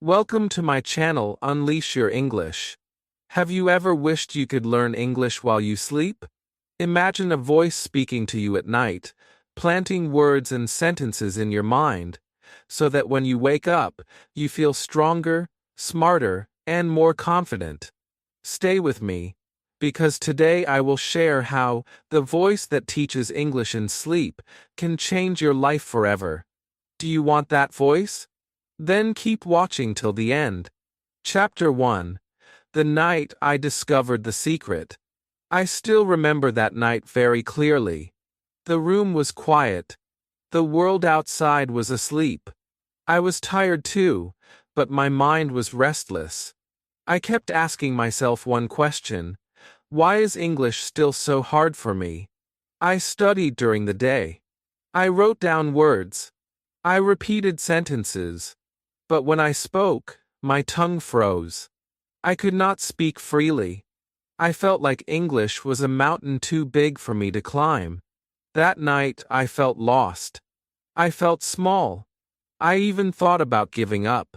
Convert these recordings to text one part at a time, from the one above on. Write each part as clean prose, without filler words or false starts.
Welcome to my channel, Unleash Your English. Have you ever wished you could learn English while you sleep? Imagine a voice speaking to you at night, planting words and sentences in your mind, so that when you wake up, you feel stronger, smarter, and more confident. Stay with me, because today I will share how the voice that teaches English in sleep can change your life forever. Do you want that voice? Then keep watching till the end. Chapter 1. The Night I Discovered the Secret. I still remember that night very clearly. The room was quiet. The world outside was asleep. I was tired too, but my mind was restless. I kept asking myself one question: why is English still so hard for me? I studied during the day. I wrote down words. I repeated sentences. But when I spoke, my tongue froze. I could not speak freely. I felt like English was a mountain too big for me to climb. That night I felt lost. I felt small. I even thought about giving up.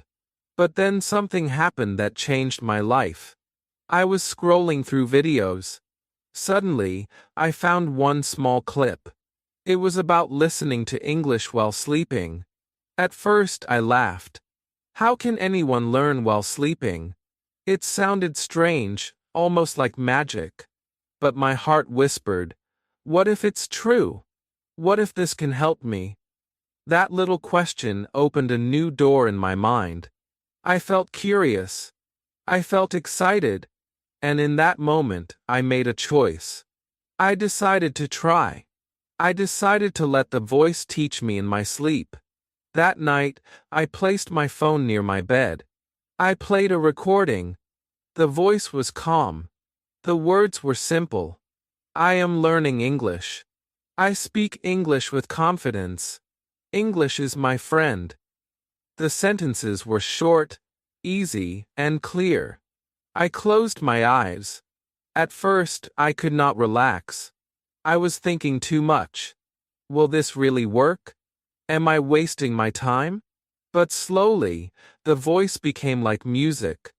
But then something happened that changed my life. I was scrolling through videos. Suddenly, I found one small clip. It was about listening to English while sleeping. At first I laughed. How can anyone learn while sleeping? It sounded strange, almost like magic. But my heart whispered, what if it's true? What if this can help me? That little question opened a new door in my mind. I felt curious. I felt excited. And in that moment, I made a choice. I decided to try. I decided to let the voice teach me in my sleep. That night, I placed my phone near my bed. I played a recording. The voice was calm. The words were simple. I am learning English. I speak English with confidence. English is my friend. The sentences were short, easy, and clear. I closed my eyes. At first, I could not relax. I was thinking too much. Will this really work? Am I wasting my time? But slowly, the voice became like music.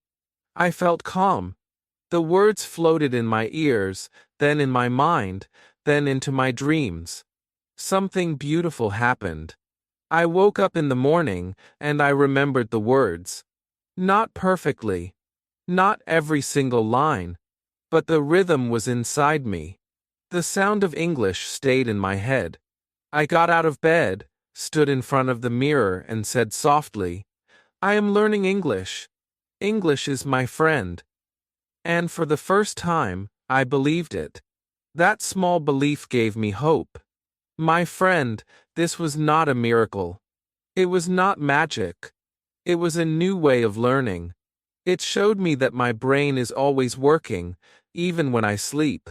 I felt calm. The words floated in my ears, then in my mind, then into my dreams. Something beautiful happened. I woke up in the morning, and I remembered the words. Not perfectly. Not every single line. But the rhythm was inside me. The sound of English stayed in my head. I got out of bed, stood in front of the mirror and said softly, I am learning English. English is my friend. And for the first time, I believed it. That small belief gave me hope. My friend, this was not a miracle. It was not magic. It was a new way of learning. It showed me that my brain is always working, even when I sleep.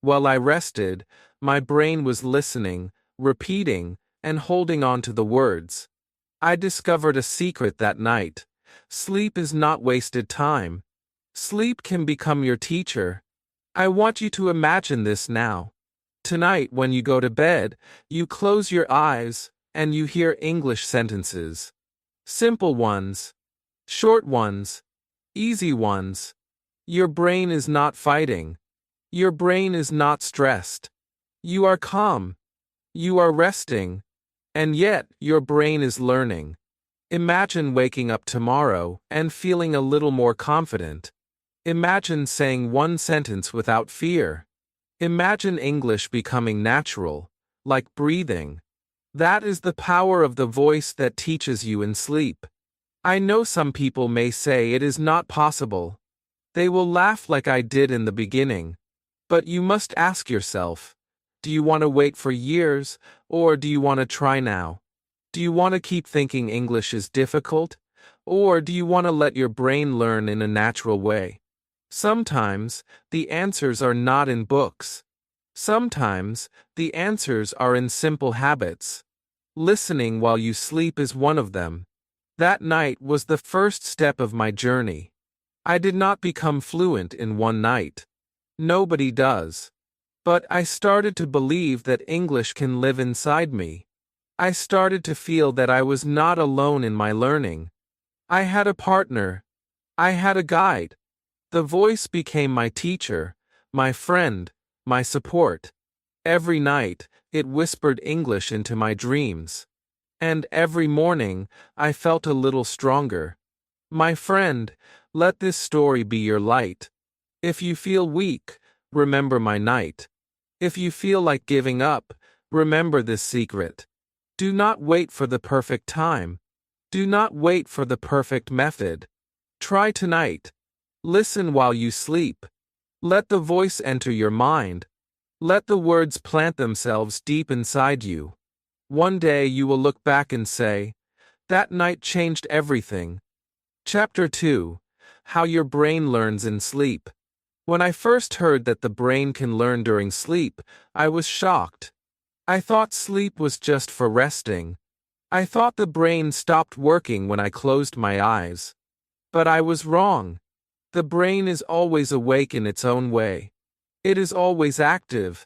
While I rested, my brain was listening, repeating, and holding on to the words. I discovered a secret that night. Sleep is not wasted time. Sleep can become your teacher. I want you to imagine this now. Tonight, when you go to bed, you close your eyes, and you hear English sentences. Simple ones. Short ones. Easy ones. Your brain is not fighting. Your brain is not stressed. You are calm. You are resting. And yet, your brain is learning. Imagine waking up tomorrow and feeling a little more confident. Imagine saying one sentence without fear. Imagine English becoming natural, like breathing. That is the power of the voice that teaches you in sleep. I know some people may say it is not possible. They will laugh like I did in the beginning. But you must ask yourself, do you want to wait for years, or do you want to try now? Do you want to keep thinking English is difficult, or do you want to let your brain learn in a natural way? Sometimes, the answers are not in books. Sometimes, the answers are in simple habits. Listening while you sleep is one of them. That night was the first step of my journey. I did not become fluent in one night. Nobody does. But I started to believe that English can live inside me. I started to feel that I was not alone in my learning. I had a partner. I had a guide. The voice became my teacher, my friend, my support. Every night, it whispered English into my dreams. And every morning, I felt a little stronger. My friend, let this story be your light. If you feel weak, remember my night. If you feel like giving up, remember this secret. Do not wait for the perfect time. Do not wait for the perfect method. Try tonight. Listen while you sleep. Let the voice enter your mind. Let the words plant themselves deep inside you. One day you will look back and say, "That night changed everything." Chapter 2. How your brain learns in sleep. When I first heard that the brain can learn during sleep, I was shocked. I thought sleep was just for resting. I thought the brain stopped working when I closed my eyes. But I was wrong. The brain is always awake in its own way. It is always active.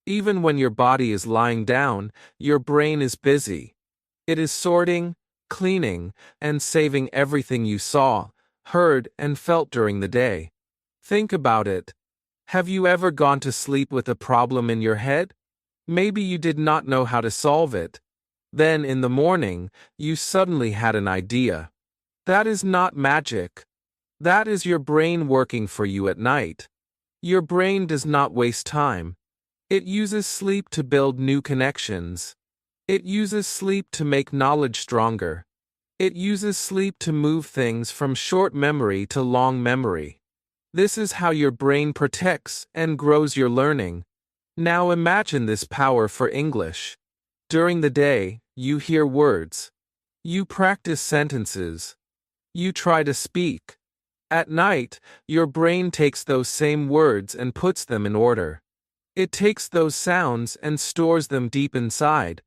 Even when your body is lying down, your brain is busy. It is sorting, cleaning, and saving everything you saw, heard, and felt during the day. Think about it. Have you ever gone to sleep with a problem in your head? Maybe you did not know how to solve it. Then, in the morning, you suddenly had an idea. That is not magic. That is your brain working for you at night. Your brain does not waste time. It uses sleep to build new connections. It uses sleep to make knowledge stronger. It uses sleep to move things from short memory to long memory. This is how your brain protects and grows your learning. Now imagine this power for English. During the day, you hear words. You practice sentences. You try to speak. At night, your brain takes those same words and puts them in order. It takes those sounds and stores them deep inside.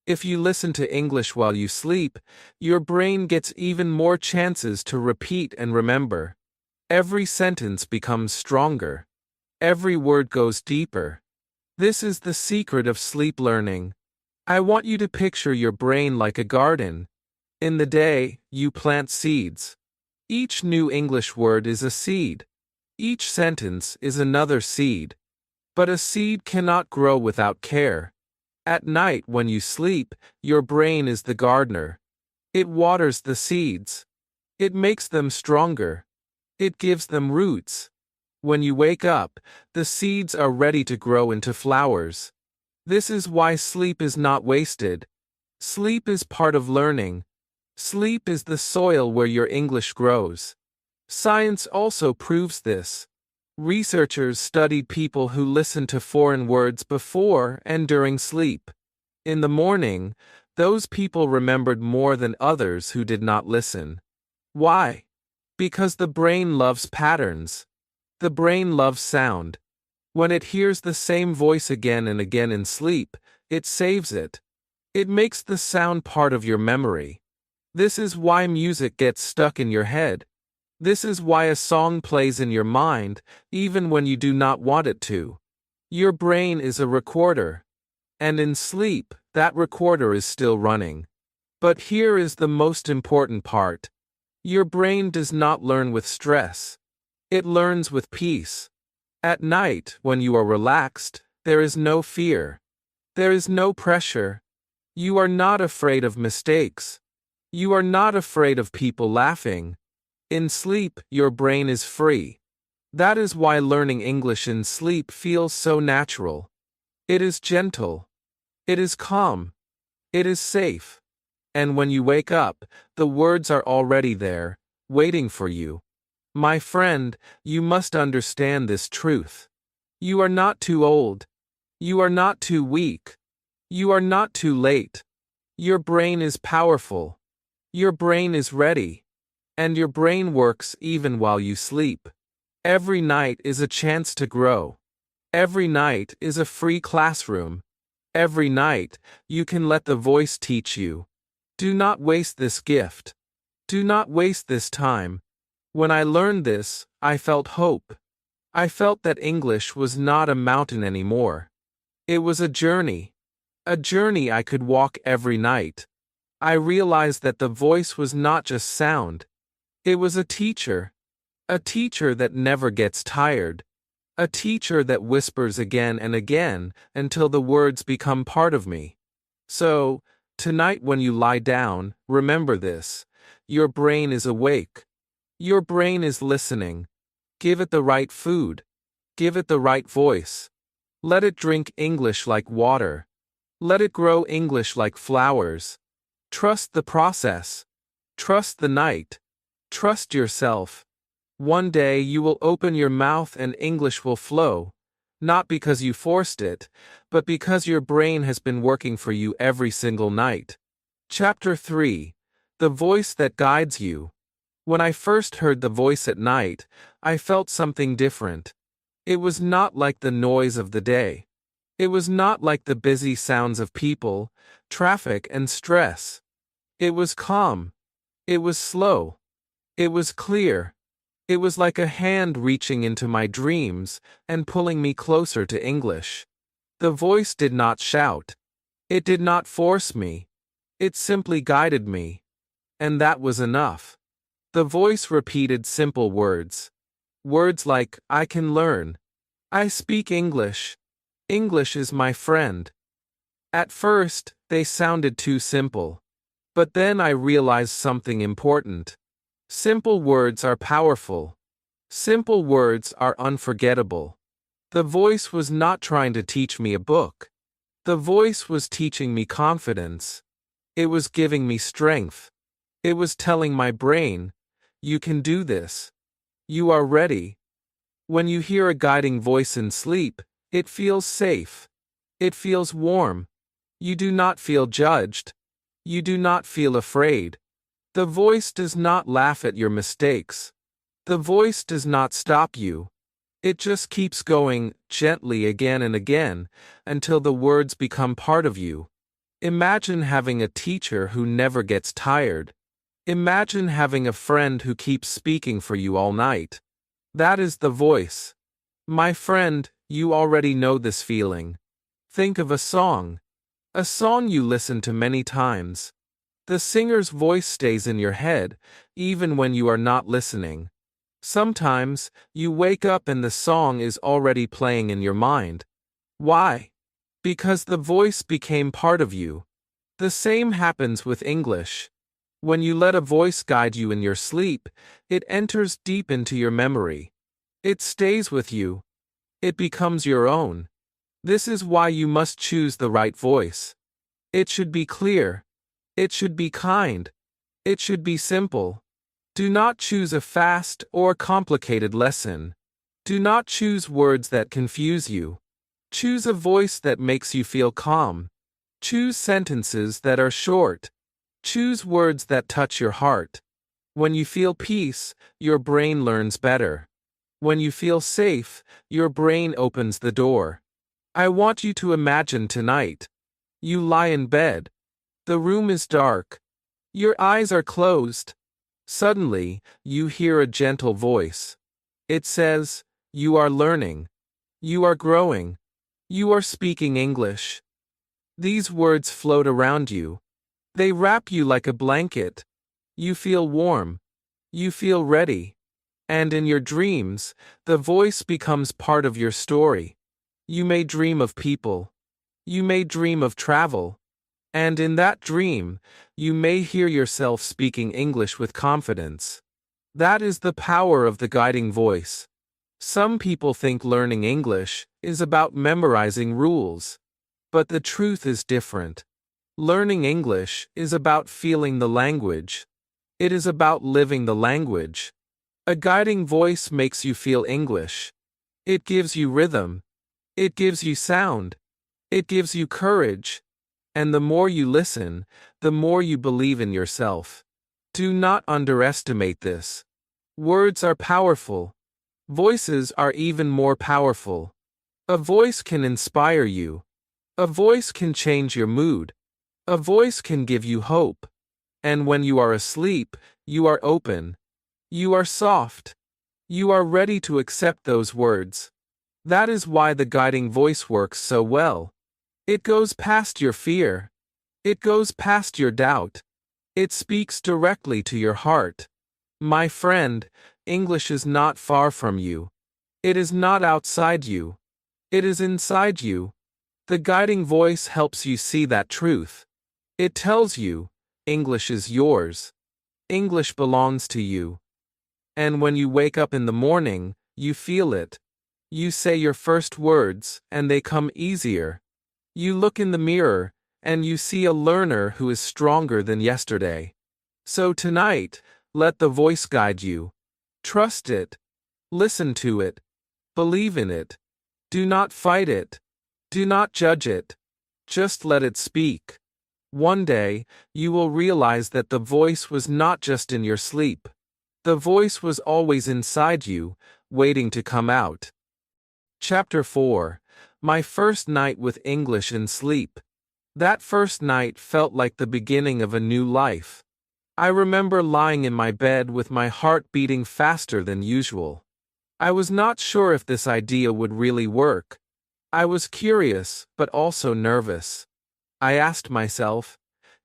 If you listen to English while you sleep, your brain gets even more chances to repeat and remember. Every sentence becomes stronger. Every word goes deeper. This is the secret of sleep learning. I want you to picture your brain like a garden. In the day, you plant seeds. Each new English word is a seed. Each sentence is another seed. But a seed cannot grow without care. At night when you sleep, your brain is the gardener. It waters the seeds. It makes them stronger. It gives them roots. When you wake up, the seeds are ready to grow into flowers. This is why sleep is not wasted. Sleep is part of learning. Sleep is the soil where your English grows. Science also proves this. Researchers studied people who listened to foreign words before and during sleep. In the morning, those people remembered more than others who did not listen. Why? Because the brain loves patterns. The brain loves sound. When it hears the same voice again and again in sleep, it saves it. It makes the sound part of your memory. This is why music gets stuck in your head. This is why a song plays in your mind, even when you do not want it to. Your brain is a recorder. And in sleep, that recorder is still running. But here is the most important part. Your brain does not learn with stress. It learns with peace. At night, when you are relaxed, there is no fear. There is no pressure. You are not afraid of mistakes. You are not afraid of people laughing. In sleep, your brain is free. That is why learning English in sleep feels so natural. It is gentle. It is calm. It is safe. And when you wake up, the words are already there, waiting for you. My friend, you must understand this truth. You are not too old. You are not too weak. You are not too late. Your brain is powerful. Your brain is ready. And your brain works even while you sleep. Every night is a chance to grow. Every night is a free classroom. Every night, you can let the voice teach you. Do not waste this gift. Do not waste this time. When I learned this, I felt hope. I felt that English was not a mountain anymore. It was a journey. A journey I could walk every night. I realized that the voice was not just sound. It was a teacher that never gets tired, a teacher that whispers again and again until the words become part of me. So, tonight when you lie down, remember this. Your brain is awake. Your brain is listening. Give it the right food. Give it the right voice. Let it drink English like water. Let it grow English like flowers. Trust the process. Trust the night. Trust yourself. One day you will open your mouth and English will flow, not because you forced it, but because your brain has been working for you every single night. Chapter 3. The Voice That Guides You. When I first heard the voice at night, I felt something different. It was not like the noise of the day. It was not like the busy sounds of people, traffic, and stress. It was calm. It was slow. It was clear. It was like a hand reaching into my dreams and pulling me closer to English. The voice did not shout. It did not force me. It simply guided me. And that was enough. The voice repeated simple words. Words like, I can learn. I speak English. English is my friend. At first, they sounded too simple. But then I realized something important. Simple words are powerful. Simple words are unforgettable. The voice was not trying to teach me a book. The voice was teaching me confidence. It was giving me strength. It was telling my brain, you can do this. You are ready. When you hear a guiding voice in sleep, it feels safe. It feels warm. You do not feel judged. You do not feel afraid. The voice does not laugh at your mistakes. The voice does not stop you. It just keeps going, gently again and again, until the words become part of you. Imagine having a teacher who never gets tired. Imagine having a friend who keeps speaking for you all night. That is the voice. My friend, you already know this feeling. Think of a song. A song you listen to many times. The singer's voice stays in your head, even when you are not listening. Sometimes, you wake up and the song is already playing in your mind. Why? Because the voice became part of you. The same happens with English. When you let a voice guide you in your sleep, it enters deep into your memory. It stays with you. It becomes your own. This is why you must choose the right voice. It should be clear. It should be kind. It should be simple. Do not choose a fast or complicated lesson. Do not choose words that confuse you. Choose a voice that makes you feel calm. Choose sentences that are short. Choose words that touch your heart. When you feel peace, your brain learns better. When you feel safe, your brain opens the door. I want you to imagine tonight. You lie in bed. The room is dark. Your eyes are closed. Suddenly, you hear a gentle voice. It says, you are learning. You are growing. You are speaking English. These words float around you. They wrap you like a blanket. You feel warm. You feel ready. And in your dreams, the voice becomes part of your story. You may dream of people. You may dream of travel. And in that dream, you may hear yourself speaking English with confidence. That is the power of the guiding voice. Some people think learning English is about memorizing rules. But the truth is different. Learning English is about feeling the language. It is about living the language. A guiding voice makes you feel English. It gives you rhythm. It gives you sound. It gives you courage. And the more you listen, the more you believe in yourself. Do not underestimate this. Words are powerful. Voices are even more powerful. A voice can inspire you. A voice can change your mood. A voice can give you hope. And when you are asleep, you are open. You are soft. You are ready to accept those words. That is why the guiding voice works so well. It goes past your fear. It goes past your doubt. It speaks directly to your heart. My friend, English is not far from you. It is not outside you. It is inside you. The guiding voice helps you see that truth. It tells you, English is yours. English belongs to you. And when you wake up in the morning, you feel it. You say your first words, and they come easier. You look in the mirror, and you see a learner who is stronger than yesterday. So tonight, let the voice guide you. Trust it. Listen to it. Believe in it. Do not fight it. Do not judge it. Just let it speak. One day, you will realize that the voice was not just in your sleep. The voice was always inside you, waiting to come out. Chapter 4. My first night with English and sleep. That first night felt like the beginning of a new life. I remember lying in my bed with my heart beating faster than usual. I was not sure if this idea would really work. I was curious, but also nervous. I asked myself,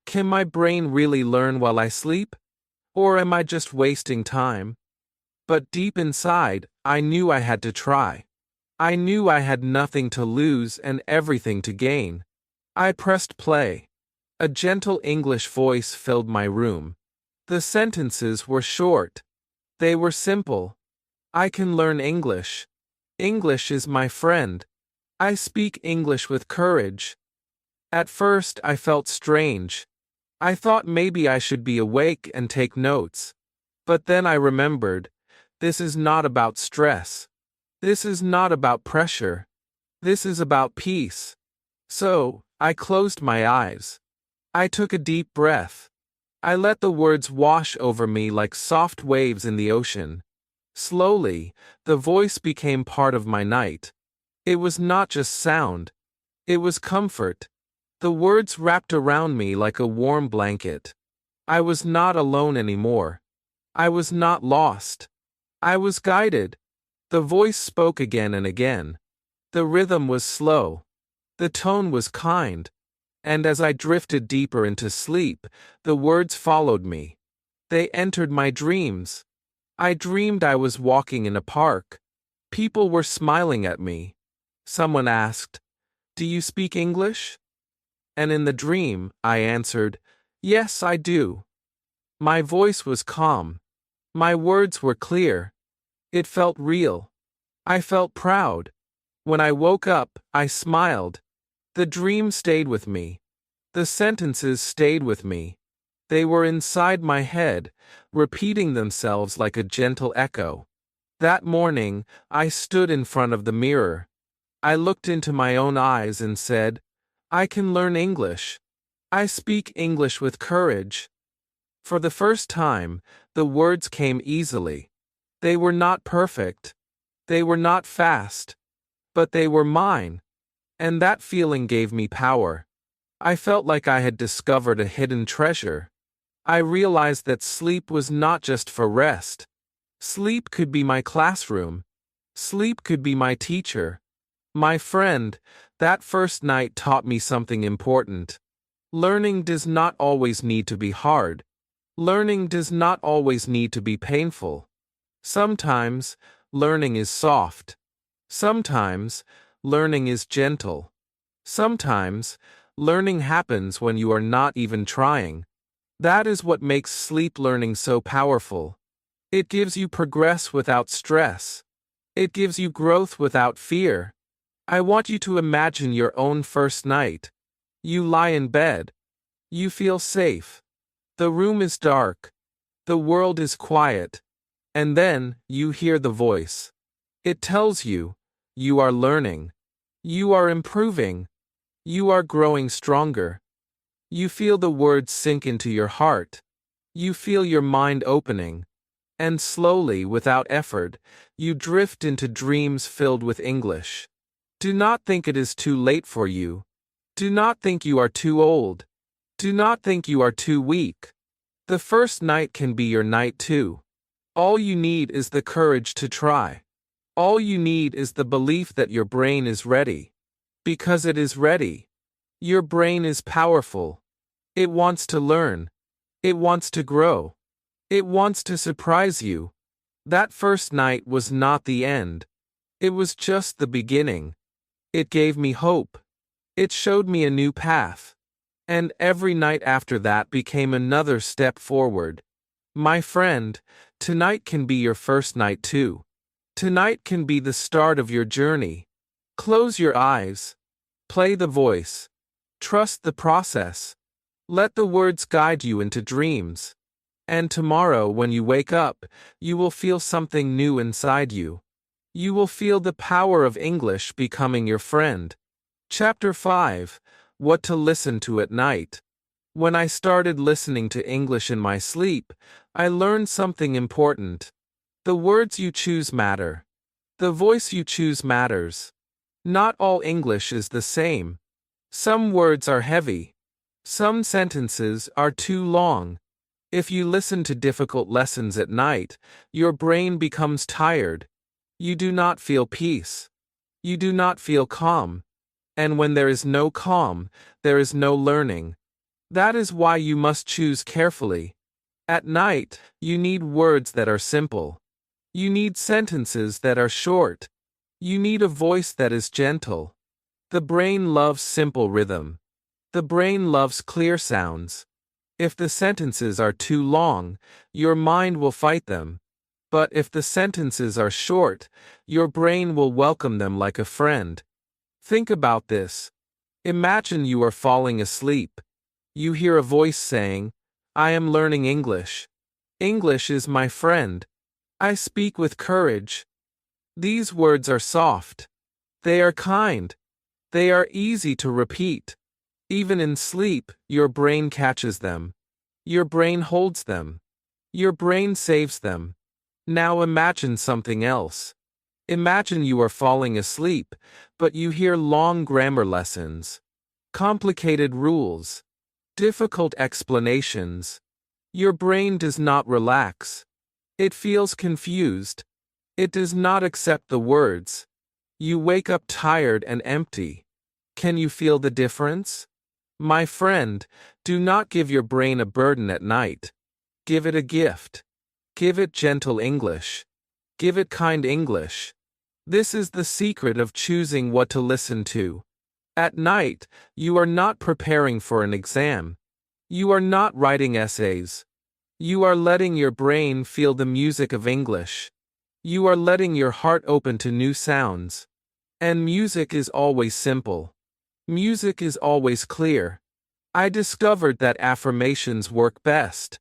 can my brain really learn while I sleep? Or am I just wasting time? But deep inside, I knew I had to try. I knew I had nothing to lose and everything to gain. I pressed play. A gentle English voice filled my room. The sentences were short. They were simple. I can learn English. English is my friend. I speak English with courage. At first, I felt strange. I thought maybe I should be awake and take notes. But then I remembered, this is not about stress. This is not about pressure. This is about peace. So, I closed my eyes. I took a deep breath. I let the words wash over me like soft waves in the ocean. Slowly, the voice became part of my night. It was not just sound. It was comfort. The words wrapped around me like a warm blanket. I was not alone anymore. I was not lost. I was guided. The voice spoke again and again. The rhythm was slow. The tone was kind. And as I drifted deeper into sleep, the words followed me. They entered my dreams. I dreamed I was walking in a park. People were smiling at me. Someone asked, "Do you speak English?" And in the dream, I answered, "Yes, I do." My voice was calm. My words were clear. It felt real. I felt proud. When I woke up, I smiled. The dream stayed with me. The sentences stayed with me. They were inside my head, repeating themselves like a gentle echo. That morning, I stood in front of the mirror. I looked into my own eyes and said, I can learn English. I speak English with courage. For the first time, the words came easily. They were not perfect. They were not fast. But they were mine. And that feeling gave me power. I felt like I had discovered a hidden treasure. I realized that sleep was not just for rest. Sleep could be my classroom. Sleep could be my teacher. My friend, that first night taught me something important. Learning does not always need to be hard. Learning does not always need to be painful. Sometimes, learning is soft. Sometimes, learning is gentle. Sometimes, learning happens when you are not even trying. That is what makes sleep learning so powerful. It gives you progress without stress. It gives you growth without fear. I want you to imagine your own first night. You lie in bed. You feel safe. The room is dark. The world is quiet. And then, you hear the voice. It tells you, you are learning. You are improving. You are growing stronger. You feel the words sink into your heart. You feel your mind opening. And slowly, without effort, you drift into dreams filled with English. Do not think it is too late for you. Do not think you are too old. Do not think you are too weak. The first night can be your night too. All you need is the courage to try. All you need is the belief that your brain is ready. Because it is ready. Your brain is powerful. It wants to learn. It wants to grow. It wants to surprise you. That first night was not the end. It was just the beginning. It gave me hope. It showed me a new path. And every night after that became another step forward. My friend, tonight can be your first night too. Tonight can be the start of your journey. Close your eyes. Play the voice. Trust the process. Let the words guide you into dreams. And tomorrow, when you wake up, you will feel something new inside you. You will feel the power of English becoming your friend. Chapter 5: What to Listen to at Night. When I started listening to English in my sleep, I learned something important. The words you choose matter. The voice you choose matters. Not all English is the same. Some words are heavy. Some sentences are too long. If you listen to difficult lessons at night, your brain becomes tired. You do not feel peace. You do not feel calm. And when there is no calm, there is no learning. That is why you must choose carefully. At night, you need words that are simple. You need sentences that are short. You need a voice that is gentle. The brain loves simple rhythm. The brain loves clear sounds. If the sentences are too long, your mind will fight them. But if the sentences are short, your brain will welcome them like a friend. Think about this. Imagine you are falling asleep. You hear a voice saying, "I am learning English. English is my friend. I speak with courage." These words are soft. They are kind. They are easy to repeat. Even in sleep, your brain catches them. Your brain holds them. Your brain saves them. Now imagine something else. Imagine you are falling asleep, but you hear long grammar lessons, complicated rules, difficult explanations. Your brain does not relax. It feels confused. It does not accept the words. You wake up tired and empty. Can you feel the difference? My friend, do not give your brain a burden at night. Give it a gift. Give it gentle English. Give it kind English. This is the secret of choosing what to listen to. At night, you are not preparing for an exam. You are not writing essays. You are letting your brain feel the music of English. You are letting your heart open to new sounds. And music is always simple. Music is always clear. I discovered that affirmations work best.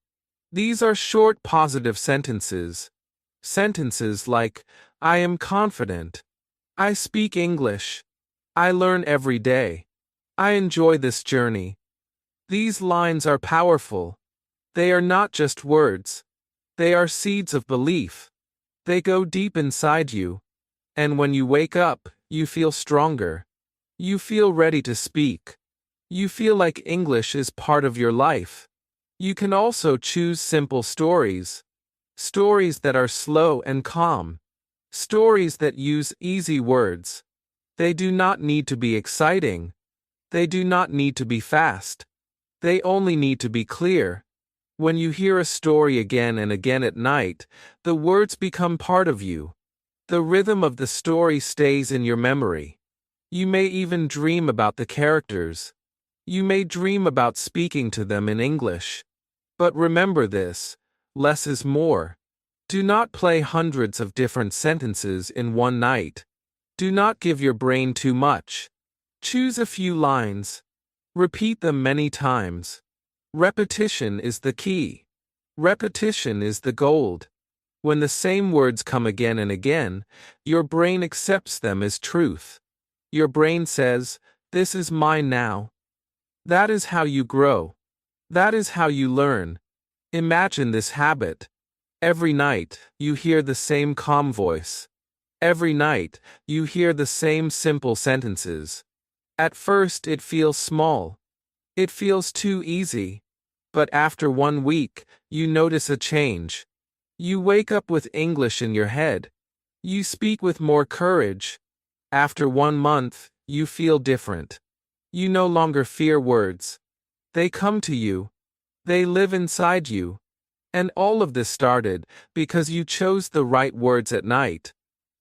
These are short positive sentences. Sentences like, "I am confident. I speak English. I learn every day. I enjoy this journey." These lines are powerful. They are not just words. They are seeds of belief. They go deep inside you. And when you wake up, you feel stronger. You feel ready to speak. You feel like English is part of your life. You can also choose simple stories. Stories that are slow and calm. Stories that use easy words. They do not need to be exciting. They do not need to be fast. They only need to be clear. When you hear a story again and again at night, the words become part of you. The rhythm of the story stays in your memory. You may even dream about the characters. You may dream about speaking to them in English. But remember this: less is more. Do not play hundreds of different sentences in one night. Do not give your brain too much. Choose a few lines. Repeat them many times. Repetition is the key. Repetition is the gold. When the same words come again and again, your brain accepts them as truth. Your brain says, "This is mine now." That is how you grow. That is how you learn. Imagine this habit. Every night, you hear the same calm voice. Every night, you hear the same simple sentences. At first, it feels small. It feels too easy. But after 1 week, you notice a change. You wake up with English in your head. You speak with more courage. After 1 month, you feel different. You no longer fear words. They come to you. They live inside you. And all of this started because you chose the right words at night.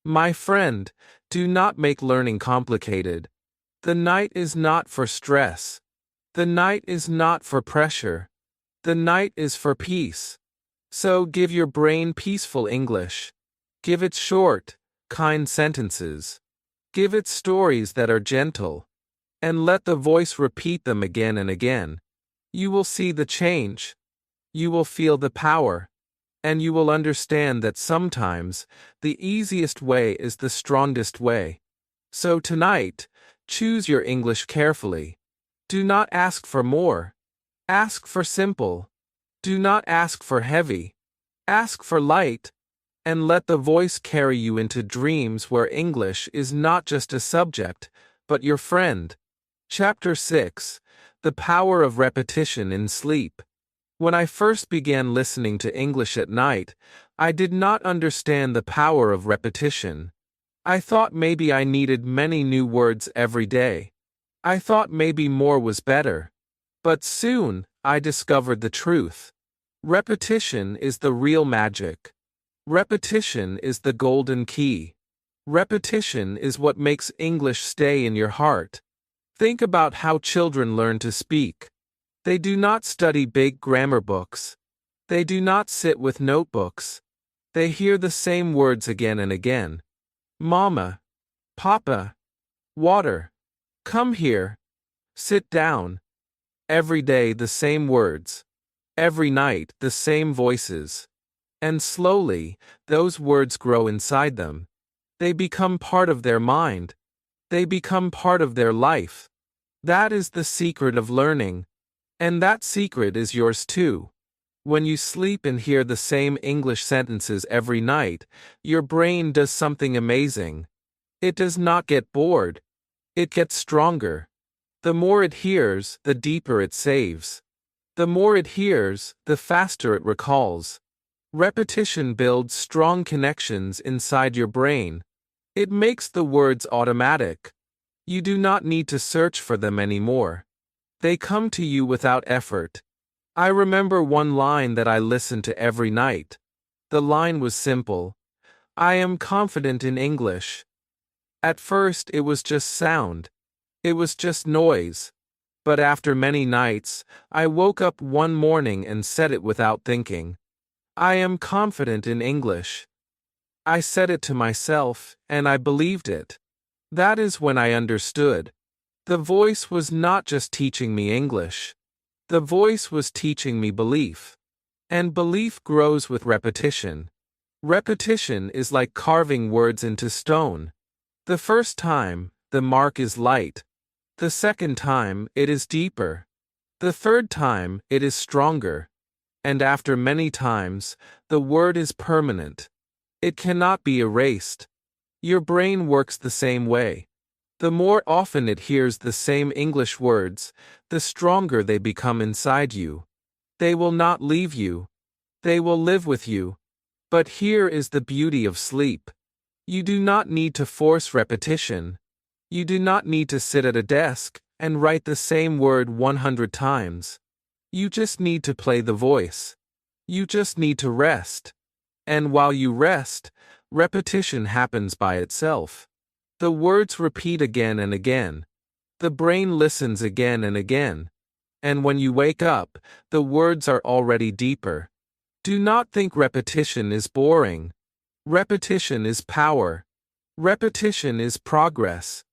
My friend, do not make learning complicated. The night is not for stress. The night is not for pressure. The night is for peace. So give your brain peaceful English. Give it short, kind sentences. Give it stories that are gentle. And let the voice repeat them again and again. You will see the change. You will feel the power. And you will understand that sometimes the easiest way is the strongest way. So tonight, choose your English carefully. Do not ask for more. Ask for simple. Do not ask for heavy. Ask for light. And let the voice carry you into dreams where English is not just a subject, but your friend. Chapter 6: The Power of Repetition in Sleep. When I first began listening to English at night, I did not understand the power of repetition. I thought maybe I needed many new words every day. I thought maybe more was better. But soon, I discovered the truth. Repetition is the real magic. Repetition is the golden key. Repetition is what makes English stay in your heart. Think about how children learn to speak. They do not study big grammar books. They do not sit with notebooks. They hear the same words again and again. Mama, Papa, water, come here, sit down. Every day the same words. Every night the same voices. And slowly, those words grow inside them. They become part of their mind. They become part of their life. That is the secret of learning. And that secret is yours too. When you sleep and hear the same English sentences every night, your brain does something amazing. It does not get bored. It gets stronger. The more it hears, the deeper it saves. The more it hears, the faster it recalls. Repetition builds strong connections inside your brain. It makes the words automatic. You do not need to search for them anymore. They come to you without effort. I remember one line that I listened to every night. The line was simple. I am confident in English. At first it was just sound. It was just noise. But after many nights, I woke up one morning and said it without thinking. I am confident in English. I said it to myself, and I believed it. That is when I understood. The voice was not just teaching me English. The voice was teaching me belief. And belief grows with repetition. Repetition is like carving words into stone. The first time, the mark is light. The second time, it is deeper. The third time, it is stronger. And after many times, the word is permanent. It cannot be erased. Your brain works the same way. The more often it hears the same English words, the stronger they become inside you. They will not leave you. They will live with you. But here is the beauty of sleep. You do not need to force repetition. You do not need to sit at a desk and write the same word 100 times. You just need to play the voice. You just need to rest. And while you rest, repetition happens by itself. The words repeat again and again. The brain listens again and again. And when you wake up, the words are already deeper. Do not think repetition is boring. Repetition is power. Repetition is progress.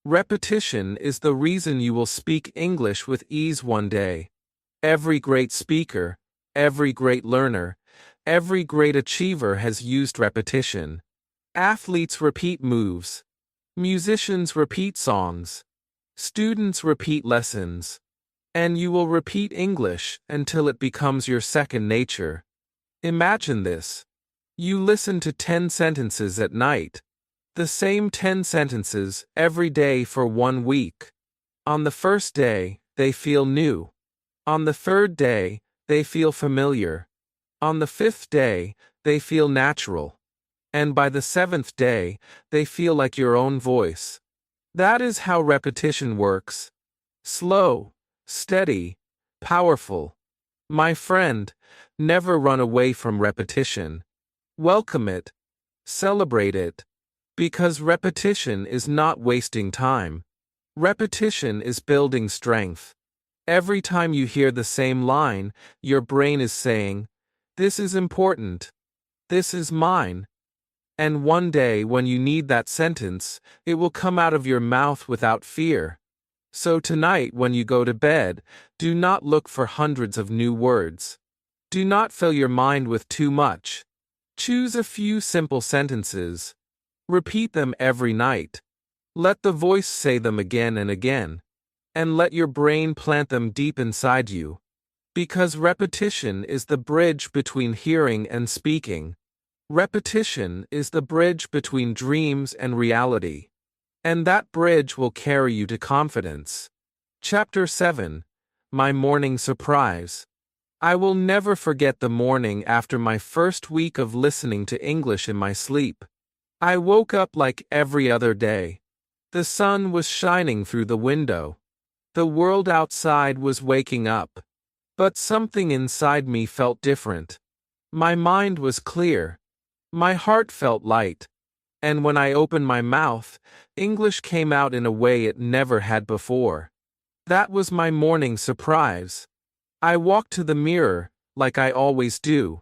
Repetition is the reason you will speak English with ease one day. Every great speaker, every great learner, every great achiever has used repetition. Athletes repeat moves. Musicians repeat songs. Students repeat lessons. And you will repeat English until it becomes your second nature. Imagine this. You listen to 10 sentences at night. The same 10 sentences every day for 1 week. On the first day, they feel new. On the third day, they feel familiar. On the fifth day, they feel natural. And by the seventh day, they feel like your own voice. That is how repetition works. Slow, steady, powerful. My friend, never run away from repetition. Welcome it. Celebrate it. Because repetition is not wasting time. Repetition is building strength. Every time you hear the same line, your brain is saying, "This is important. This is mine." And one day when you need that sentence, it will come out of your mouth without fear. So tonight when you go to bed, do not look for hundreds of new words. Do not fill your mind with too much. Choose a few simple sentences. Repeat them every night. Let the voice say them again and again. And let your brain plant them deep inside you. Because repetition is the bridge between hearing and speaking. Repetition is the bridge between dreams and reality. And that bridge will carry you to confidence. Chapter 7. My Morning Surprise. I will never forget the morning after my first week of listening to English in my sleep. I woke up like every other day. The sun was shining through the window. The world outside was waking up. But something inside me felt different. My mind was clear. My heart felt light. And when I opened my mouth, English came out in a way it never had before. That was my morning surprise. I walked to the mirror, like I always do.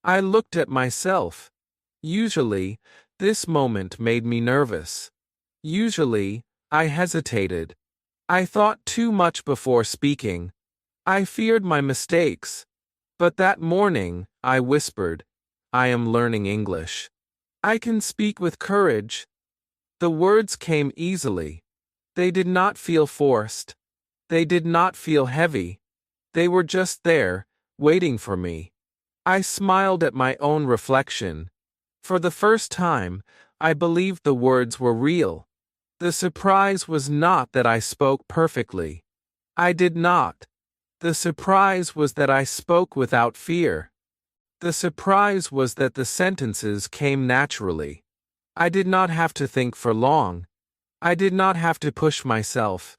I looked at myself. Usually, this moment made me nervous. Usually, I hesitated. I thought too much before speaking. I feared my mistakes. But that morning, I whispered, "I am learning English. I can speak with courage." The words came easily. They did not feel forced. They did not feel heavy. They were just there, waiting for me. I smiled at my own reflection. For the first time, I believed the words were real. The surprise was not that I spoke perfectly. I did not. The surprise was that I spoke without fear. The surprise was that the sentences came naturally. I did not have to think for long. I did not have to push myself.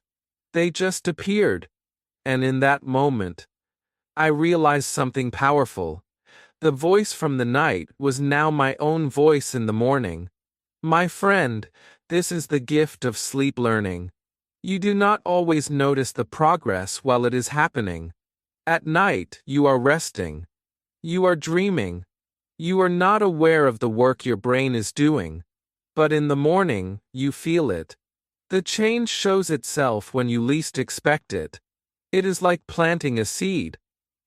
They just appeared. And in that moment, I realized something powerful. The voice from the night was now my own voice in the morning. My friend, this is the gift of sleep learning. You do not always notice the progress while it is happening. At night, you are resting. You are dreaming. You are not aware of the work your brain is doing. But in the morning, you feel it. The change shows itself when you least expect it. It is like planting a seed.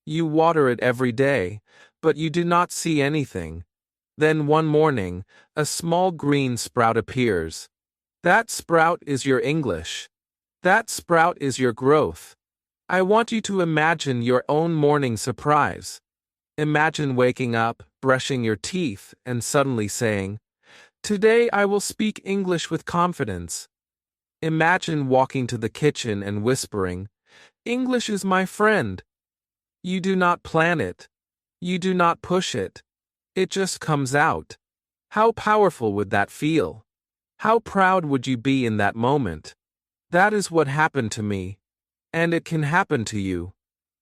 You water it every day, but you do not see anything. Then one morning, a small green sprout appears. That sprout is your English. That sprout is your growth. I want you to imagine your own morning surprise. Imagine waking up, brushing your teeth, and suddenly saying, "Today I will speak English with confidence." Imagine walking to the kitchen and whispering, "English is my friend." You do not plan it. You do not push it. It just comes out. How powerful would that feel? How proud would you be in that moment? That is what happened to me. And it can happen to you.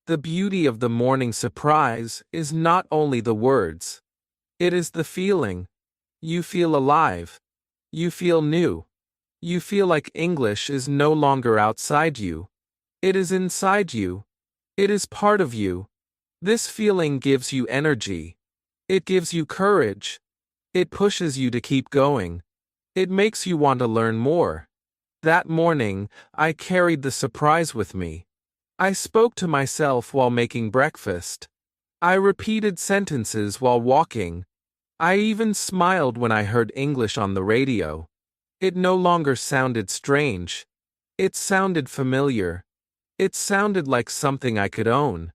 The beauty of the morning surprise is not only the words. It is the feeling. You feel alive. You feel new. You feel like English is no longer outside you. It is inside you. It is part of you. This feeling gives you energy. It gives you courage. It pushes you to keep going. It makes you want to learn more. That morning, I carried the surprise with me. I spoke to myself while making breakfast. I repeated sentences while walking. I even smiled when I heard English on the radio. It no longer sounded strange. It sounded familiar. It sounded like something I could own.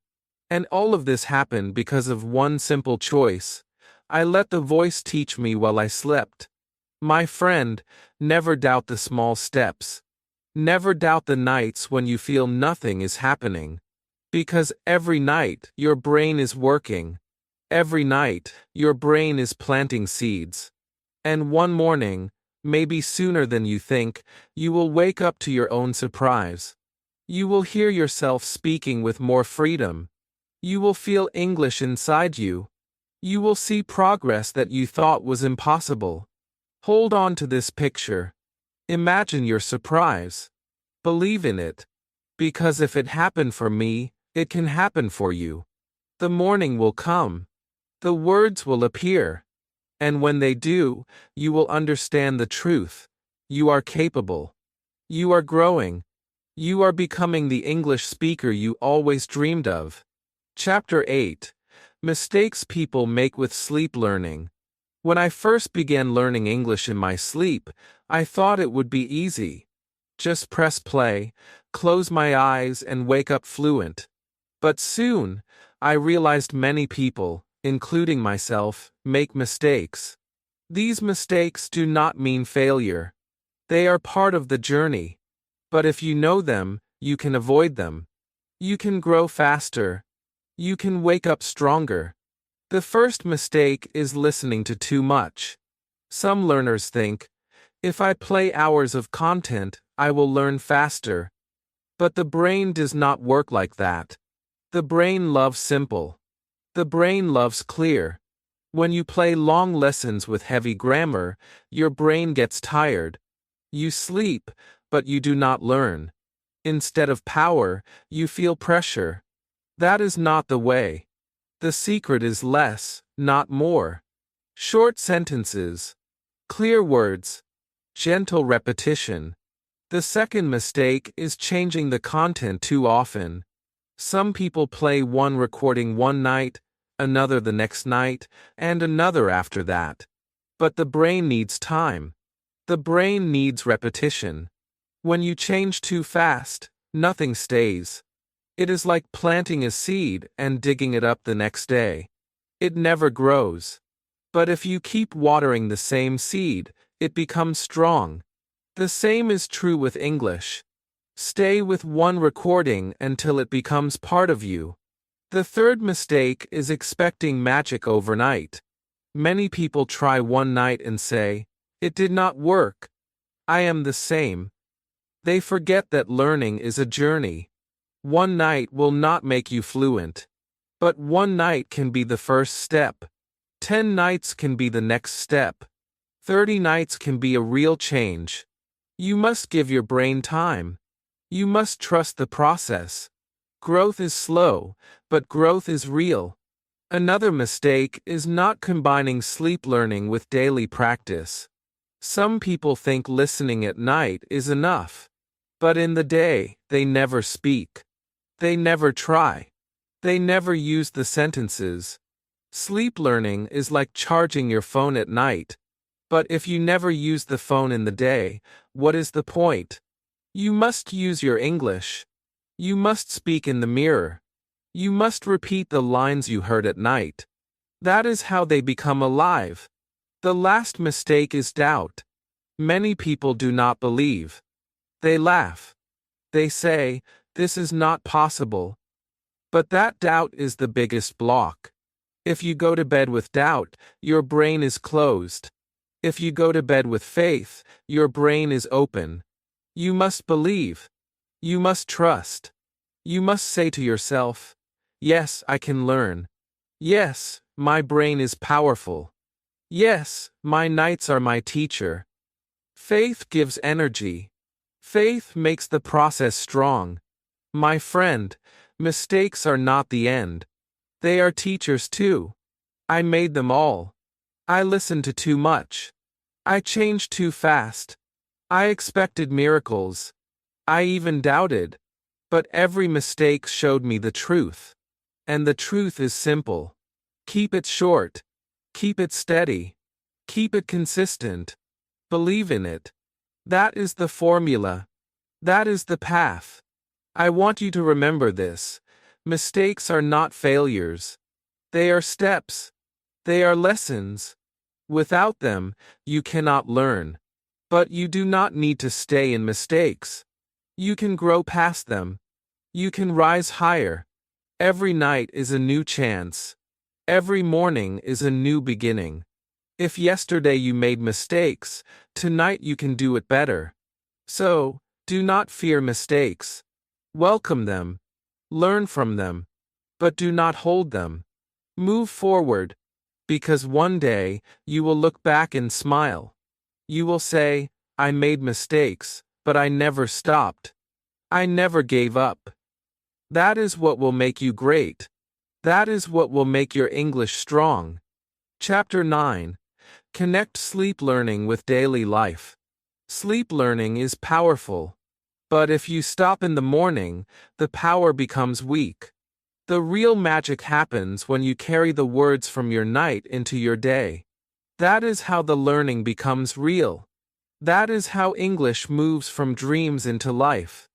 And all of this happened because of one simple choice. I let the voice teach me while I slept. My friend, never doubt the small steps. Never doubt the nights when you feel nothing is happening. Because every night, your brain is working. Every night, your brain is planting seeds. And one morning, maybe sooner than you think, you will wake up to your own surprise. You will hear yourself speaking with more freedom. You will feel English inside you. You will see progress that you thought was impossible. Hold on to this picture. Imagine your surprise. Believe in it. Because if it happened for me, it can happen for you. The morning will come. The words will appear. And when they do, you will understand the truth. You are capable. You are growing. You are becoming the English speaker you always dreamed of. Chapter 8. Mistakes People Make with Sleep Learning. When I first began learning English in my sleep, I thought it would be easy. Just press play, close my eyes, and wake up fluent. But soon, I realized many people, including myself, make mistakes. These mistakes do not mean failure. They are part of the journey. But if you know them, you can avoid them. You can grow faster. You can wake up stronger. The first mistake is listening to too much. Some learners think, if I play hours of content, I will learn faster. But the brain does not work like that. The brain loves simple. The brain loves clear. When you play long lessons with heavy grammar, your brain gets tired. You sleep, but you do not learn. Instead of power, you feel pressure. That is not the way. The secret is less, not more. Short sentences. Clear words. Gentle repetition. The second mistake is changing the content too often. Some people play one recording one night, another the next night, and another after that. But the brain needs time. The brain needs repetition. When you change too fast, nothing stays. It is like planting a seed and digging it up the next day. It never grows. But if you keep watering the same seed, it becomes strong. The same is true with English. Stay with one recording until it becomes part of you. The third mistake is expecting magic overnight. Many people try one night and say, "It did not work. I am the same." They forget that learning is a journey. One night will not make you fluent. But one night can be the first step. 10 nights can be the next step. 30 nights can be a real change. You must give your brain time. You must trust the process. Growth is slow, but growth is real. Another mistake is not combining sleep learning with daily practice. Some people think listening at night is enough. But in the day, they never speak. They never try. They never use the sentences. Sleep learning is like charging your phone at night. But if you never use the phone in the day, what is the point? You must use your English. You must speak in the mirror. You must repeat the lines you heard at night. That is how they become alive. The last mistake is doubt. Many people do not believe. They laugh. They say, "This is not possible." But that doubt is the biggest block. If you go to bed with doubt, your brain is closed. If you go to bed with faith, your brain is open. You must believe. You must trust. You must say to yourself, "Yes, I can learn. Yes, my brain is powerful. Yes, my nights are my teacher." Faith gives energy. Faith makes the process strong. My friend, mistakes are not the end. They are teachers too. I made them all. I listened to too much. I changed too fast. I expected miracles. I even doubted. But every mistake showed me the truth. And the truth is simple. Keep it short. Keep it steady. Keep it consistent. Believe in it. That is the formula. That is the path. I want you to remember this. Mistakes are not failures. They are steps. They are lessons. Without them, you cannot learn. But you do not need to stay in mistakes. You can grow past them. You can rise higher. Every night is a new chance. Every morning is a new beginning. If yesterday you made mistakes, tonight you can do it better. So, do not fear mistakes. Welcome them. Learn from them. But do not hold them. Move forward, because one day you will look back and smile. You will say, I made mistakes, but I never stopped. I never gave up. That is what will make you great. That is what will make your English strong. Chapter 9. Connect sleep learning with daily life. Sleep learning is powerful. But if you stop in the morning, the power becomes weak. The real magic happens when you carry the words from your night into your day. That is how the learning becomes real. That is how English moves from dreams into life.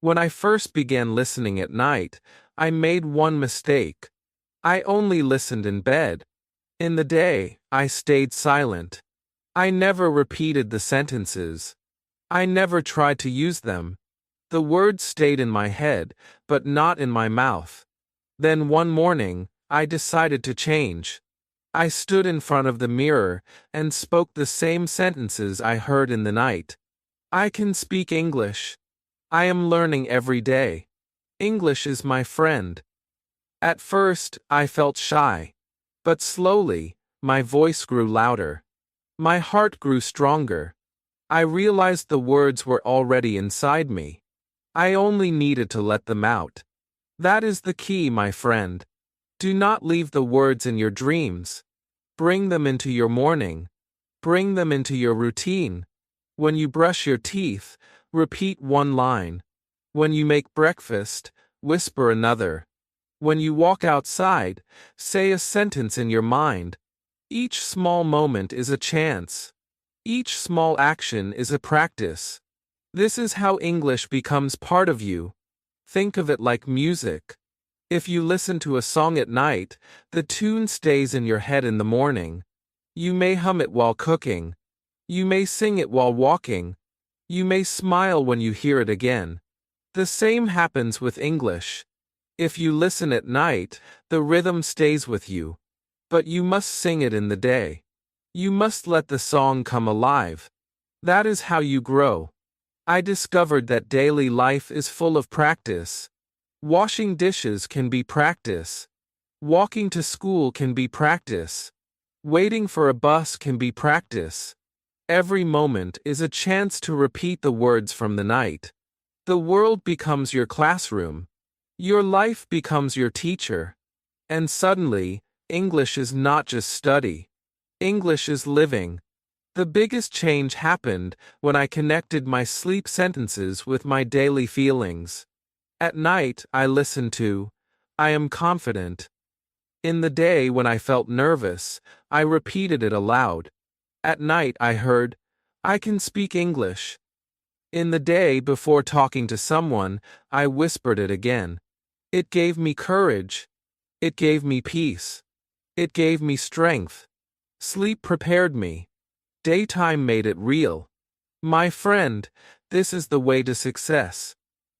When I first began listening at night, I made one mistake. I only listened in bed. In the day, I stayed silent. I never repeated the sentences. I never tried to use them. The words stayed in my head, but not in my mouth. Then one morning, I decided to change. I stood in front of the mirror and spoke the same sentences I heard in the night. I can speak English. I am learning every day. English is my friend. At first, I felt shy. But slowly, my voice grew louder. My heart grew stronger. I realized the words were already inside me. I only needed to let them out. That is the key, my friend. Do not leave the words in your dreams. Bring them into your morning. Bring them into your routine. When you brush your teeth, repeat one line. When you make breakfast, whisper another. When you walk outside, say a sentence in your mind. Each small moment is a chance. Each small action is a practice. This is how English becomes part of you. Think of it like music. If you listen to a song at night, the tune stays in your head in the morning. You may hum it while cooking. You may sing it while walking. You may smile when you hear it again. The same happens with English. If you listen at night, the rhythm stays with you. But you must sing it in the day. You must let the song come alive. That is how you grow. I discovered that daily life is full of practice. Washing dishes can be practice. Walking to school can be practice. Waiting for a bus can be practice. Every moment is a chance to repeat the words from the night. The world becomes your classroom. Your life becomes your teacher. And suddenly, English is not just study. English is living. The biggest change happened when I connected my sleep sentences with my daily feelings. At night, I listened to, I am confident. In the day when I felt nervous, I repeated it aloud. At night, I heard, I can speak English. In the day before talking to someone, I whispered it again. It gave me courage. It gave me peace. It gave me strength. Sleep prepared me. Daytime made it real. My friend, this is the way to success.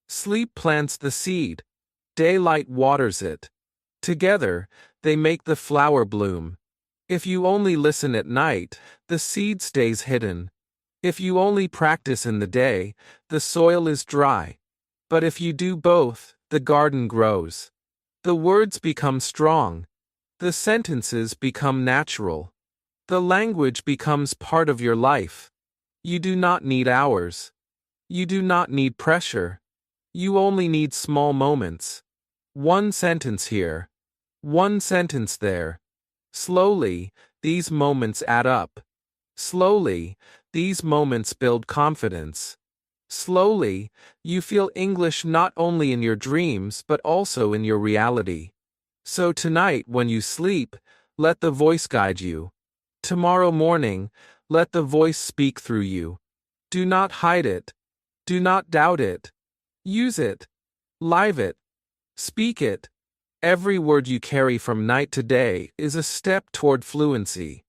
Sleep plants the seed. Daylight waters it. Together, they make the flower bloom. If you only listen at night, the seed stays hidden. If you only practice in the day, the soil is dry. But if you do both, the garden grows. The words become strong. The sentences become natural. The language becomes part of your life. You do not need hours. You do not need pressure. You only need small moments. One sentence here. One sentence there. Slowly, these moments add up. Slowly, these moments build confidence. Slowly, you feel English not only in your dreams but also in your reality. So tonight when you sleep, let the voice guide you. Tomorrow morning, let the voice speak through you. Do not hide it. Do not doubt it. Use it. Live it. Speak it. Every word you carry from night to day is a step toward fluency.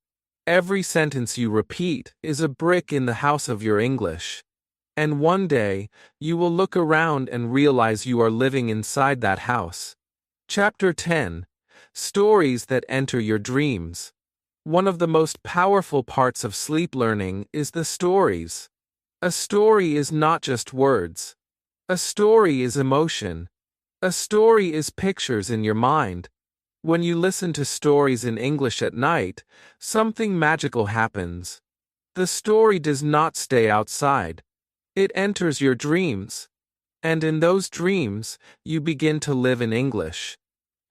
Every sentence you repeat is a brick in the house of your English. And one day, you will look around and realize you are living inside that house. Chapter 10. Stories that enter your dreams. One of the most powerful parts of sleep learning is the stories. A story is not just words. A story is emotion. A story is pictures in your mind. When you listen to stories in English at night, something magical happens. The story does not stay outside. It enters your dreams. And in those dreams, you begin to live in English.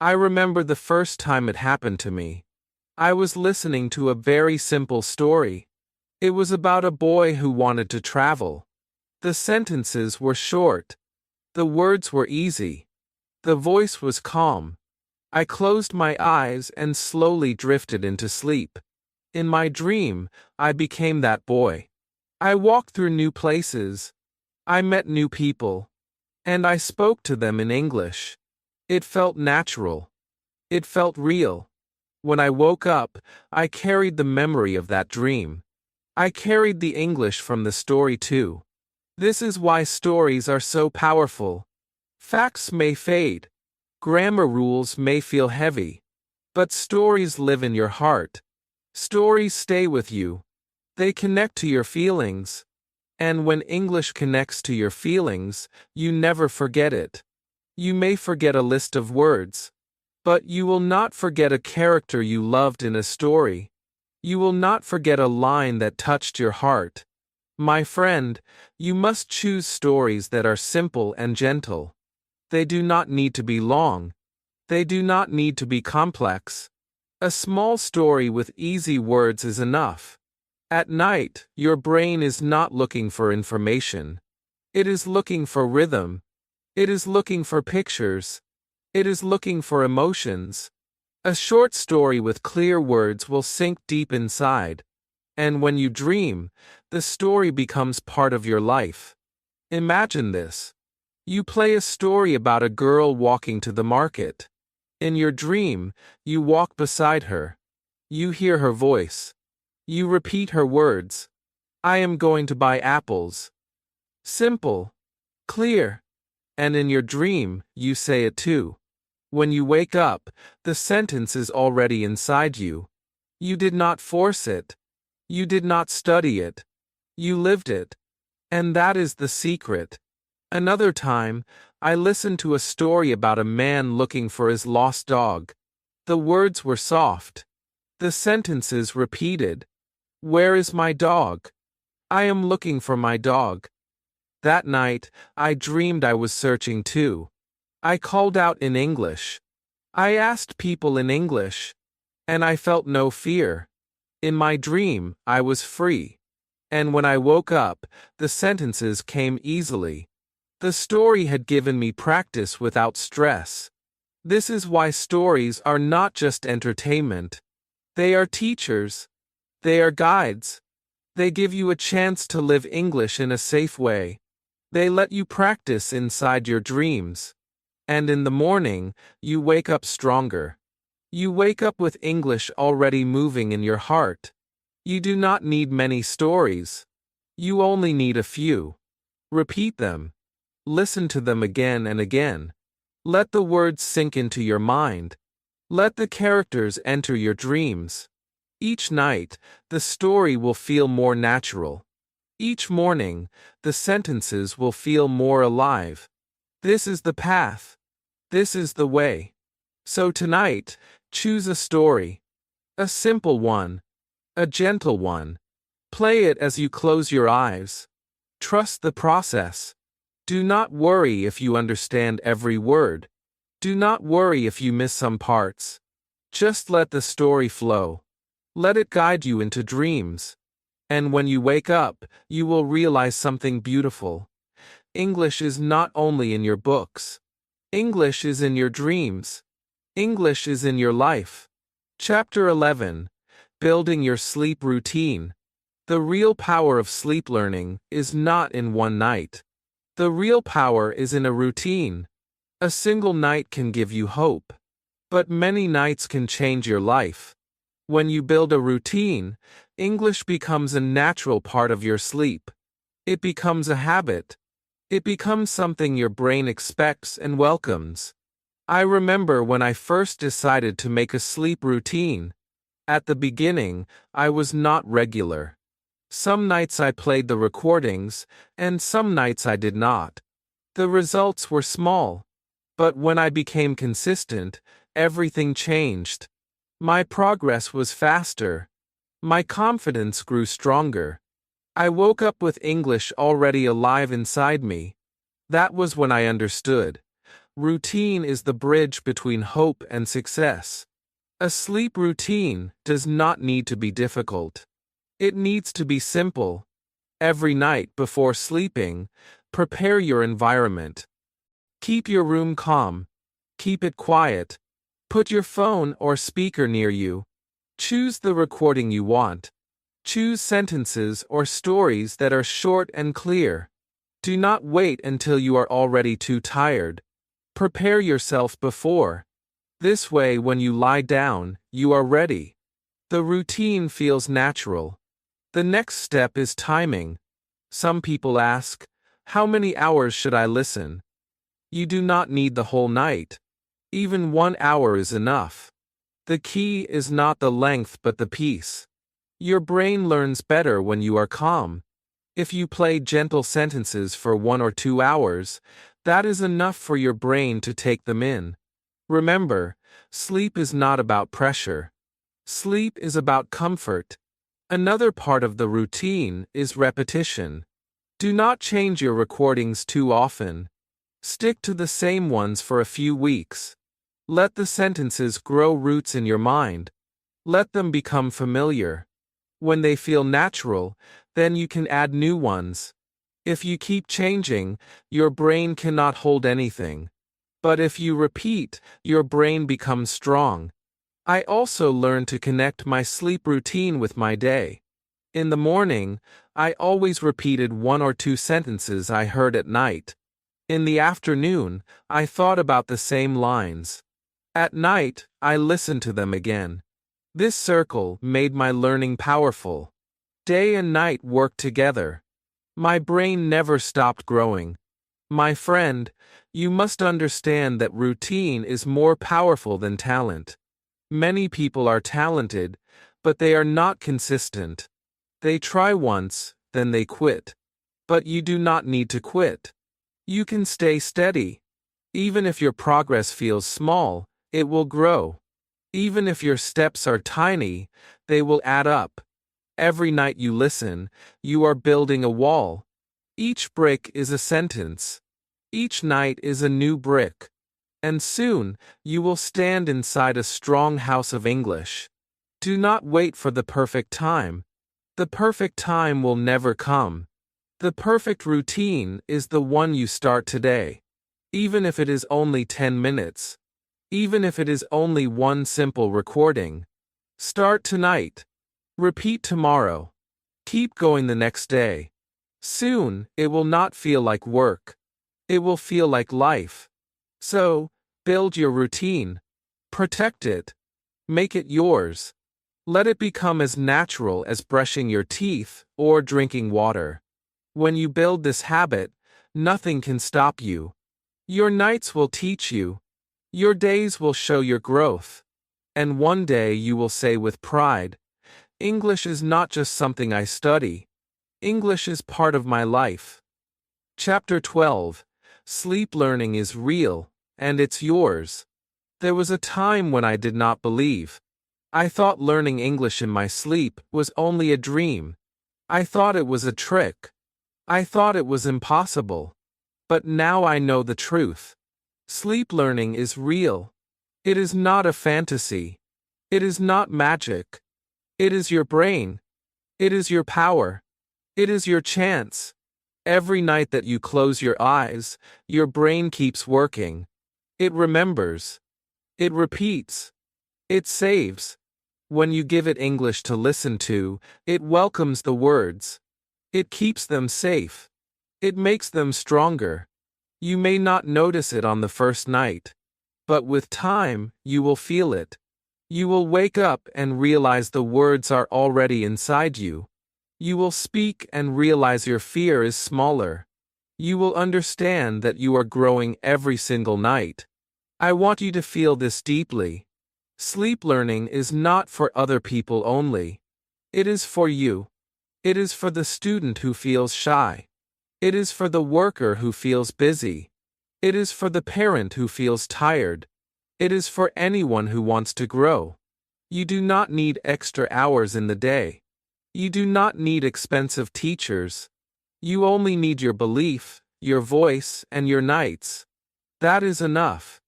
I remember the first time it happened to me. I was listening to a very simple story. It was about a boy who wanted to travel. The sentences were short. The words were easy. The voice was calm. I closed my eyes and slowly drifted into sleep. In my dream, I became that boy. I walked through new places. I met new people. And I spoke to them in English. It felt natural. It felt real. When I woke up, I carried the memory of that dream. I carried the English from the story too. This is why stories are so powerful. Facts may fade. Grammar rules may feel heavy. But stories live in your heart. Stories stay with you. They connect to your feelings. And when English connects to your feelings, you never forget it. You may forget a list of words, but you will not forget a character you loved in a story. You will not forget a line that touched your heart. My friend, you must choose stories that are simple and gentle. They do not need to be long. They do not need to be complex. A small story with easy words is enough. At night, your brain is not looking for information. It is looking for rhythm. It is looking for pictures. It is looking for emotions. A short story with clear words will sink deep inside. And when you dream, the story becomes part of your life. Imagine this. You play a story about a girl walking to the market. In your dream, you walk beside her. You hear her voice. You repeat her words. I am going to buy apples. Simple. Clear. And in your dream, you say it too. When you wake up, the sentence is already inside you. You did not force it. You did not study it. You lived it. And that is the secret. Another time, I listened to a story about a man looking for his lost dog. The words were soft. The sentences repeated. Where is my dog? I am looking for my dog. That night, I dreamed I was searching too. I called out in English. I asked people in English. And I felt no fear. In my dream, I was free. And when I woke up, the sentences came easily. The story had given me practice without stress. This is why stories are not just entertainment. They are teachers. They are guides. They give you a chance to live English in a safe way. They let you practice inside your dreams. And in the morning, you wake up stronger. You wake up with English already moving in your heart. You do not need many stories. You only need a few. Repeat them. Listen to them again and again. Let the words sink into your mind. Let the characters enter your dreams. Each night, the story will feel more natural. Each morning, the sentences will feel more alive. This is the path. This is the way. So tonight, choose a story. A simple one. A gentle one. Play it as you close your eyes. Trust the process. Do not worry if you understand every word. Do not worry if you miss some parts. Just let the story flow. Let it guide you into dreams. And when you wake up, you will realize something beautiful. English is not only in your books. English is in your dreams. English is in your life. Chapter 11. Building your sleep routine. The real power of sleep learning is not in one night. The real power is in a routine. A single night can give you hope. But many nights can change your life. When you build a routine, English becomes a natural part of your sleep. It becomes a habit. It becomes something your brain expects and welcomes. I remember when I first decided to make a sleep routine. At the beginning, I was not regular. Some nights I played the recordings, and some nights I did not. The results were small. But when I became consistent, everything changed. My progress was faster. My confidence grew stronger. I woke up with English already alive inside me. That was when I understood. Routine is the bridge between hope and success. A sleep routine does not need to be difficult. It needs to be simple. Every night before sleeping, prepare your environment. Keep your room calm. Keep it quiet. Put your phone or speaker near you. Choose the recording you want. Choose sentences or stories that are short and clear. Do not wait until you are already too tired. Prepare yourself before. This way, when you lie down, you are ready. The routine feels natural. The next step is timing. Some people ask, how many hours should I listen? You do not need the whole night. Even 1 hour is enough. The key is not the length but the peace. Your brain learns better when you are calm. If you play gentle sentences for 1 or 2 hours, that is enough for your brain to take them in. Remember, sleep is not about pressure. Sleep is about comfort. Another part of the routine is repetition. Do not change your recordings too often. Stick to the same ones for a few weeks. Let the sentences grow roots in your mind. Let them become familiar. When they feel natural, then you can add new ones. If you keep changing, your brain cannot hold anything. But if you repeat, your brain becomes strong. I also learned to connect my sleep routine with my day. In the morning, I always repeated 1 or 2 sentences I heard at night. In the afternoon, I thought about the same lines. At night, I listened to them again. This circle made my learning powerful. Day and night worked together. My brain never stopped growing. My friend, you must understand that routine is more powerful than talent. Many people are talented, but they are not consistent. They try once, then they quit. But you do not need to quit. You can stay steady. Even if your progress feels small, it will grow. Even if your steps are tiny, they will add up. Every night you listen, you are building a wall. Each brick is a sentence. Each night is a new brick. And soon, you will stand inside a strong house of English. Do not wait for the perfect time. The perfect time will never come. The perfect routine is the one you start today. Even if it is only 10 minutes. Even if it is only one simple recording. Start tonight. Repeat tomorrow. Keep going the next day. Soon, it will not feel like work. It will feel like life. So, build your routine. Protect it. Make it yours. Let it become as natural as brushing your teeth or drinking water. When you build this habit, nothing can stop you. Your nights will teach you. Your days will show your growth. And one day you will say with pride, English is not just something I study. English is part of my life. Chapter 12. Sleep learning is real, and it's yours. There was a time when I did not believe. I thought learning English in my sleep was only a dream. I thought it was a trick. I thought it was impossible. But now I know the truth. Sleep learning is real. It is not a fantasy. It is not magic. It is your brain. It is your power. It is your chance. Every night that you close your eyes, your brain keeps working. It remembers. It repeats. It saves. When you give it English to listen to, it welcomes the words. It keeps them safe. It makes them stronger. You may not notice it on the first night. But with time, you will feel it. You will wake up and realize the words are already inside you. You will speak and realize your fear is smaller. You will understand that you are growing every single night. I want you to feel this deeply. Sleep learning is not for other people only. It is for you. It is for the student who feels shy. It is for the worker who feels busy. It is for the parent who feels tired. It is for anyone who wants to grow. You do not need extra hours in the day. You do not need expensive teachers. You only need your belief, your voice, and your nights. That is enough.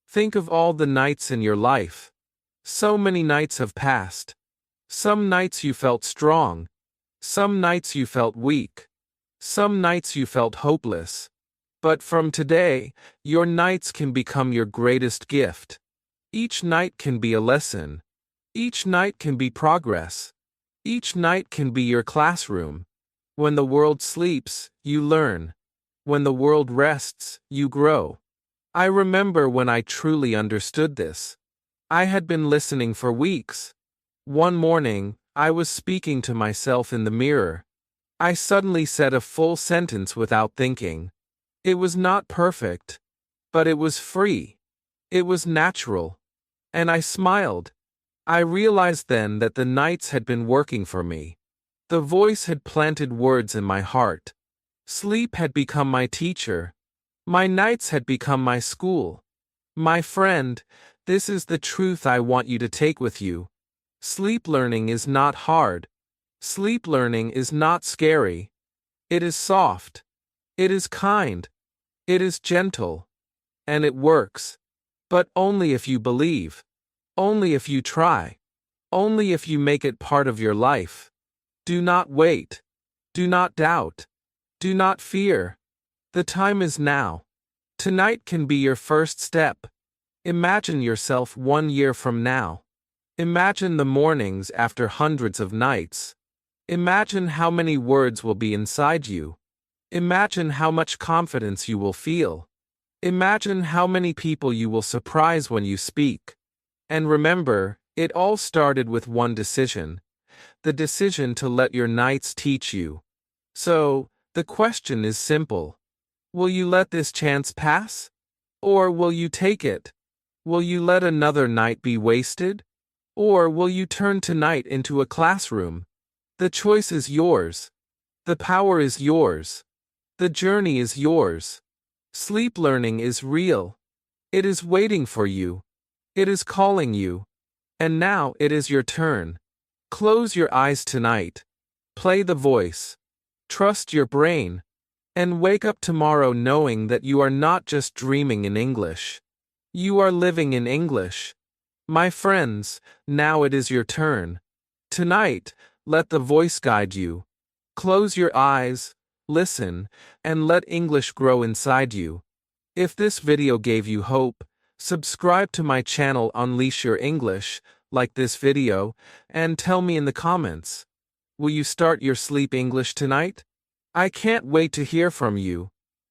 Think of all the nights in your life. So many nights have passed. Some nights you felt strong. Some nights you felt weak. Some nights you felt hopeless. But from today, your nights can become your greatest gift. Each night can be a lesson. Each night can be progress. Each night can be your classroom. When the world sleeps, you learn. When the world rests, you grow. I remember when I truly understood this. I had been listening for weeks. One morning, I was speaking to myself in the mirror. I suddenly said a full sentence without thinking. It was not perfect, but it was free. It was natural. And I smiled. I realized then that the nights had been working for me. The voice had planted words in my heart. Sleep had become my teacher. My nights had become my school. My friend, this is the truth I want you to take with you. Sleep learning is not hard. Sleep learning is not scary. It is soft. It is kind. It is gentle. And it works. But only if you believe. Only if you try. Only if you make it part of your life. Do not wait. Do not doubt. Do not fear. The time is now. Tonight can be your first step. Imagine yourself 1 year from now. Imagine the mornings after hundreds of nights. Imagine how many words will be inside you. Imagine how much confidence you will feel. Imagine how many people you will surprise when you speak. And remember, it all started with one decision. The decision to let your nights teach you. So, the question is simple. Will you let this chance pass? Or will you take it? Will you let another night be wasted? Or will you turn tonight into a classroom? The choice is yours. The power is yours. The journey is yours. Sleep learning is real. It is waiting for you. It is calling you. And now it is your turn. Close your eyes tonight. Play the voice. Trust your brain. And wake up tomorrow knowing that you are not just dreaming in English. You are living in English. My friends, now it is your turn. Tonight, let the voice guide you. Close your eyes, listen, and let English grow inside you. If this video gave you hope, subscribe to my channel Unleash Your English, like this video, and tell me in the comments. Will you start your sleep English tonight? I can't wait to hear from you.